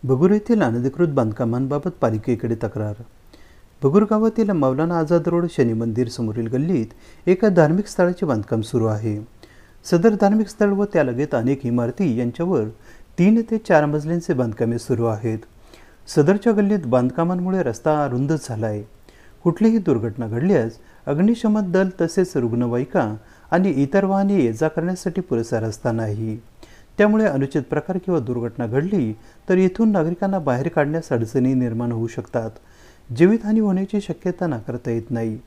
भगूर येथील अनधिकृत बांधकामांबाबत पालिकेकडे तक्रार. भगूर गावातील मौलाना आझाद रोड शनी मंदिर समोरील गल्लीत एका धार्मिक स्थळाचे बांधकाम सुरू आहे. सदर धार्मिक स्थळ व त्यालगत अनेक इमारती यांच्यावर 3 ते 4 मजल्यांचे बांधकामे सुरू आहेत. सदरच्या गल्लीत बांधकामांमुळे रस्ता रुंद झाला आहे. कुठलीही दुर्घटना घडल्यास अग्निशमन दल तसेच रुग्णवाहिका आणि इतर वाहने ये जा करण्यासाठी पुरेसा रस्ता नाही. त्यामुळे अनुचित प्रकार किंवा दुर्घटना घडली तर इथून नागरिकांना बाहेर काढण्यास अडचणी निर्माण होऊ शकतात. जीवितहानी होण्याची शक्यता नाकारता येत नाही.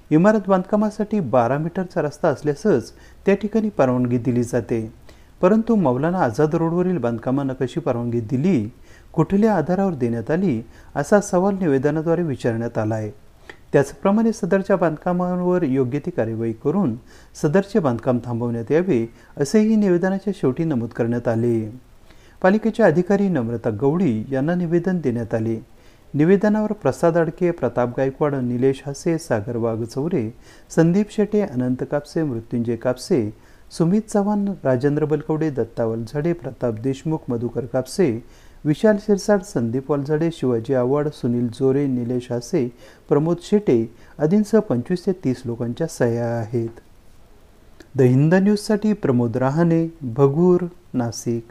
इमारत बांधकामासाठी 12 मीटरचा रस्ता असल्यासच त्या ठिकाणी परवानगी दिली जाते. परंतु मौलाना आझाद रोडवरील बांधकामांना कशी परवानगी दिली, कुठल्या आधारावर देण्यात आली, असा सवाल निवेदनाद्वारे विचारण्यात आला आहे. त्याचप्रमाणे सदरच्या बांधकामांवर योग्य ती कार्यवाही करून सदरचे बांधकाम थांबवण्यात यावे, असेही निवेदनाच्या शेवटी नमूद करण्यात आले. पालिकेचे अधिकारी नम्रता गवडी यांना निवेदन देण्यात आले. निवेदनावर प्रसाद अडके, प्रताप गायकवाड, निलेश हासे, सागर वाघचौरे, संदीप शेटे, अनंत कापसे, मृत्युंजय कापसे, सुमित चव्हाण, राजेंद्र बलकवडे, दत्ता वलझाडे, प्रताप देशमुख, मधुकर कापसे, विशाल शिरसाट, संदीप वलझाडे, शिवाजी आव्हाड, सुनील जोरे, निलेश हासे, प्रमोद शेटे आदींसह 25 ते 30 लोकांच्या सह्या आहेत. द हिंद न्यूजसाठी प्रमोद रहाणे, भगूर, नाशिक.